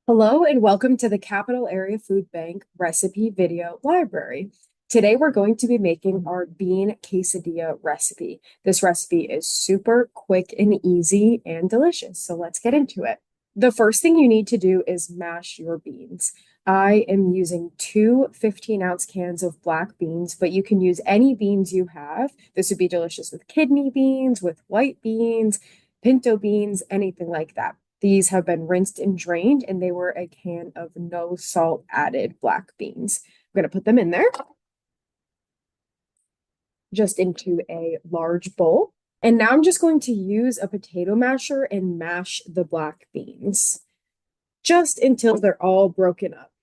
Hello and welcome to the Capital Area Food Bank recipe video library. Today we're going to be making our bean quesadilla recipe. This recipe is super quick and easy and delicious, so let's get into it. The first thing you need to do is mash your beans. I am using two 15-ounce cans of black beans, but you can use any beans you have. This would be delicious with kidney beans, with white beans, pinto beans, anything like that. These have been rinsed and drained, and they were a can of no salt added black beans. I'm going to put them in there just into a large bowl. And now I'm just going to use a potato masher and mash the black beans just until they're all broken up.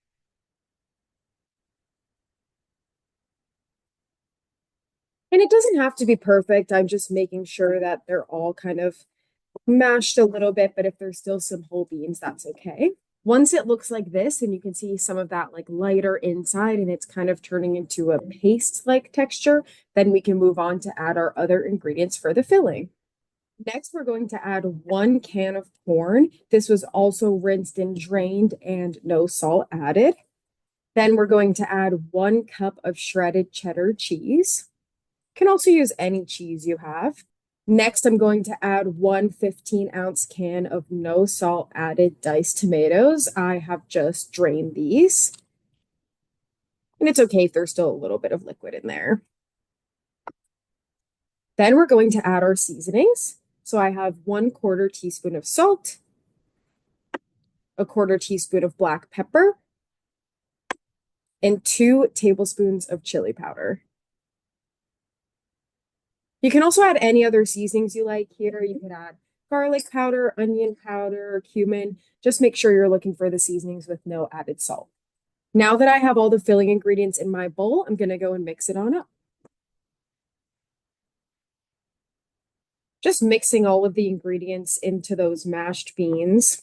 And it doesn't have to be perfect. I'm just making sure that they're all kind of mashed a little bit, but if there's still some whole beans, that's okay. Once it looks like this, and you can see some of that like lighter inside and it's kind of turning into a paste-like texture, then we can move on to add our other ingredients for the filling. Next, we're going to add 1 can of corn. This was also rinsed and drained and no salt added. Then we're going to add 1 cup of shredded cheddar cheese. You can also use any cheese you have. Next, I'm going to add 1 15-ounce can of no salt added diced tomatoes. I have just drained these. And it's okay if there's still a little bit of liquid in there. Then we're going to add our seasonings. So I have 1/4 teaspoon of salt, 1/4 teaspoon of black pepper, and 2 tablespoons of chili powder. You can also add any other seasonings you like here. You could add garlic powder, onion powder, cumin. Just make sure you're looking for the seasonings with no added salt. Now that I have all the filling ingredients in my bowl, I'm going to go and mix it on up. Just mixing all of the ingredients into those mashed beans.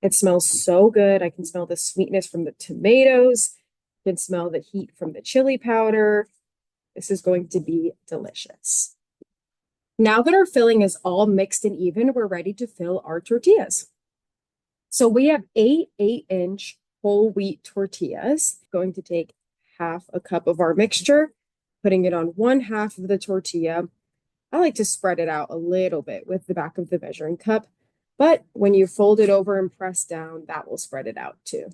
It smells so good. I can smell the sweetness from the tomatoes. I can smell the heat from the chili powder. This is going to be delicious. Now that our filling is all mixed and even, we're ready to fill our tortillas. So we have 8 8-inch whole wheat tortillas. Going to take 1/2 cup of our mixture, putting it on 1/2 of the tortilla. I like to spread it out a little bit with the back of the measuring cup, but when you fold it over and press down, that will spread it out too.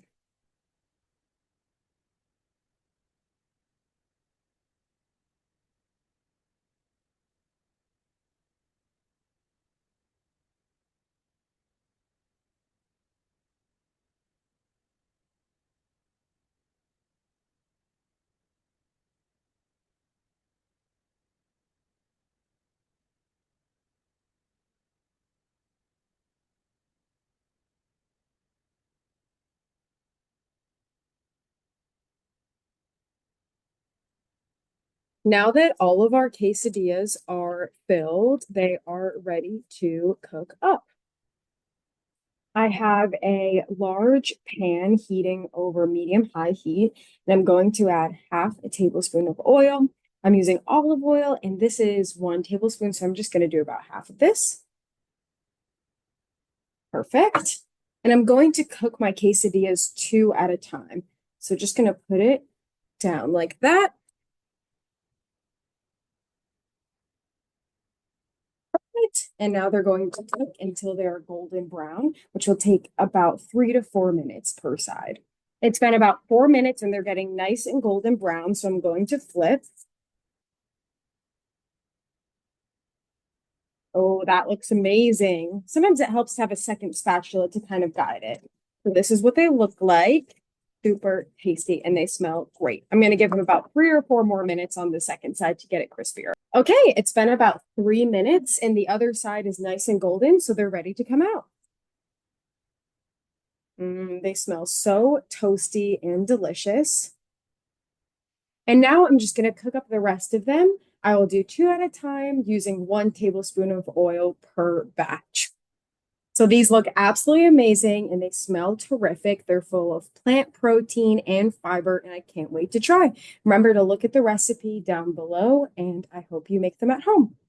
Now that all of our quesadillas are filled, they are ready to cook up. I have a large pan heating over medium-high heat, and I'm going to add 1/2 tablespoon of oil. I'm using olive oil, and this is 1 tablespoon, so I'm just going to do about half of this. Perfect. And I'm going to cook my quesadillas 2 at a time. So just going to put it down like that. And now they're going to cook until they're golden brown, which will take about 3 to 4 minutes per side. It's been about 4 minutes and they're getting nice and golden brown. So I'm going to flip. Oh, that looks amazing. Sometimes it helps to have a second spatula to kind of guide it. So this is what they look like. Super tasty and they smell great. I'm going to give them about 3 or 4 more minutes on the second side to get it crispier. Okay, it's been about 3 minutes and the other side is nice and golden, so they're ready to come out. They smell so toasty and delicious. And now I'm just going to cook up the rest of them. I will do 2 at a time using 1 tablespoon of oil per batch. So these look absolutely amazing and they smell terrific. They're full of plant protein and fiber, and I can't wait to try. Remember to look at the recipe down below, and I hope you make them at home.